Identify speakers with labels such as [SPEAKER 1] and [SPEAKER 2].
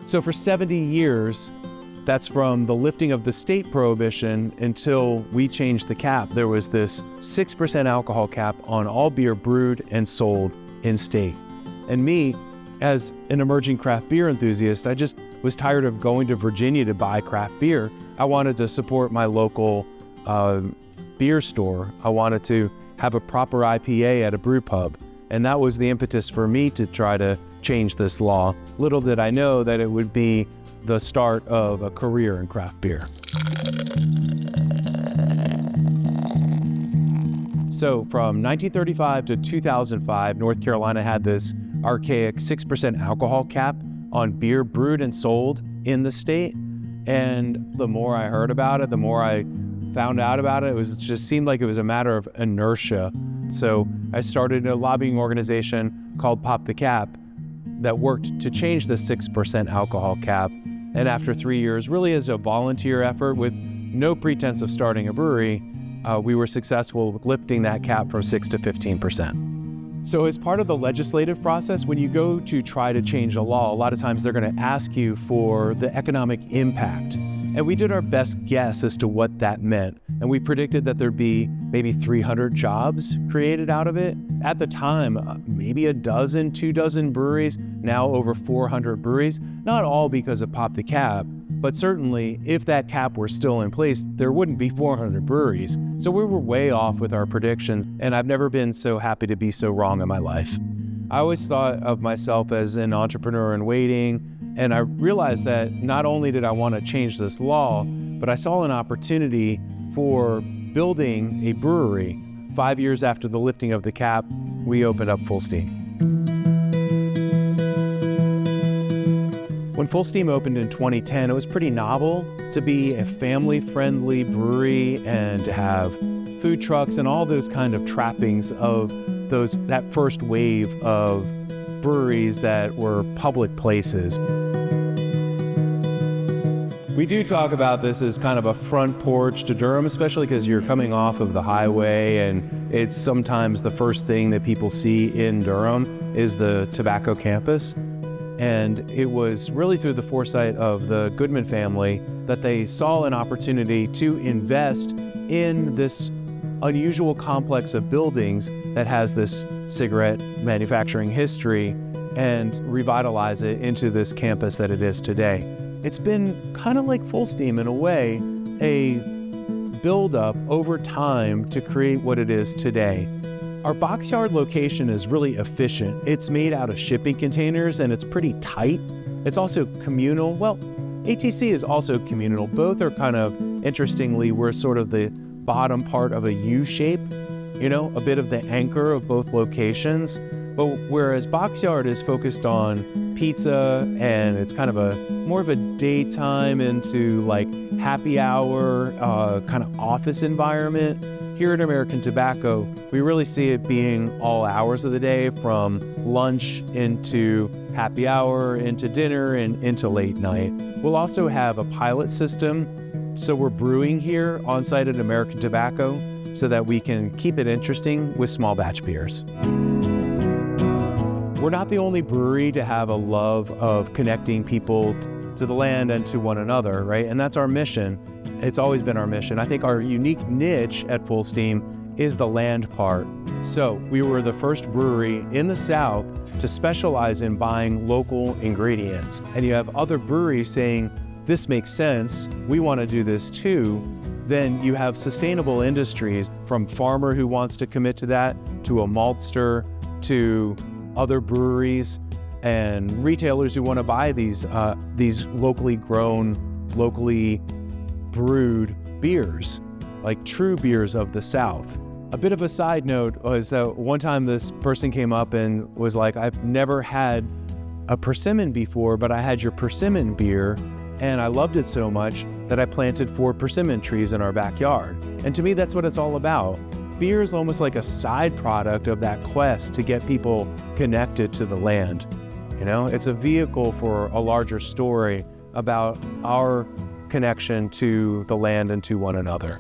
[SPEAKER 1] So for 70 years, that's from the lifting of the state prohibition until we changed the cap, there was this 6% alcohol cap on all beer brewed and sold in state. And me, as an emerging craft beer enthusiast, I just was tired of going to Virginia to buy craft beer. I wanted to support my local beer store. I wanted to have a proper IPA at a brew pub. And that was the impetus for me to try to change this law. Little did I know that it would be the start of a career in craft beer. So from 1935 to 2005, North Carolina had this archaic 6% alcohol cap on beer brewed and sold in the state. And the more I heard about it, the more I found out about it, just seemed like it was a matter of inertia. So I started a lobbying organization called Pop the Cap that worked to change the 6% alcohol cap. And after 3 years, really as a volunteer effort with no pretense of starting a brewery, we were successful with lifting that cap from 6 to 15%. So as part of the legislative process, when you go to try to change a law, a lot of times they're going to ask you for the economic impact. And we did our best guess as to what that meant. And we predicted that there'd be maybe 300 jobs created out of it. At the time, maybe 2 dozen breweries, now over 400 breweries, not all because of Pop the Cap, but certainly if that cap were still in place, there wouldn't be 400 breweries. So we were way off with our predictions, and I've never been so happy to be so wrong in my life. I always thought of myself as an entrepreneur in waiting, and I realized that not only did I want to change this law, but I saw an opportunity for building a brewery. 5 years after the lifting of the cap, we opened up Fullsteam. When Fullsteam opened in 2010, it was pretty novel to be a family-friendly brewery and to have food trucks and all those kind of trappings of that first wave of breweries that were public places. We do talk about this as kind of a front porch to Durham, especially because you're coming off of the highway, and it's sometimes the first thing that people see in Durham is the tobacco campus. And it was really through the foresight of the Goodman family that they saw an opportunity to invest in this unusual complex of buildings that has this cigarette manufacturing history and revitalize it into this campus that it is today. It's been kind of like Fullsteam in a way, a build-up over time to create what it is today. Our Boxyard location is really efficient. It's made out of shipping containers and it's pretty tight. It's also communal. Well, ATC is also communal. Both are kind of, interestingly, we're sort of the bottom part of a U shape, a bit of the anchor of both locations. But whereas Boxyard is focused on pizza and it's kind of more of a daytime into like happy hour kind of office environment, here at American Tobacco, we really see it being all hours of the day, from lunch into happy hour, into dinner, and into late night. We'll also have a pilot system. So we're brewing here on site at American Tobacco so that we can keep it interesting with small batch beers. We're not the only brewery to have a love of connecting people to the land and to one another, right? And that's our mission. It's always been our mission. I think our unique niche at Fullsteam is the land part. So we were the first brewery in the South to specialize in buying local ingredients. And you have other breweries saying, this makes sense, we want to do this too. Then you have sustainable industries, from farmer who wants to commit to that, to a maltster, to other breweries and retailers who want to buy these locally grown, locally brewed beers, like true beers of the South. A bit of a side note was that one time this person came up and was like, I've never had a persimmon before, but I had your persimmon beer and I loved it so much that I planted 4 persimmon trees in our backyard. And to me, that's what it's all about. Beer is almost like a side product of that quest to get people connected to the land. It's a vehicle for a larger story about our connection to the land and to one another.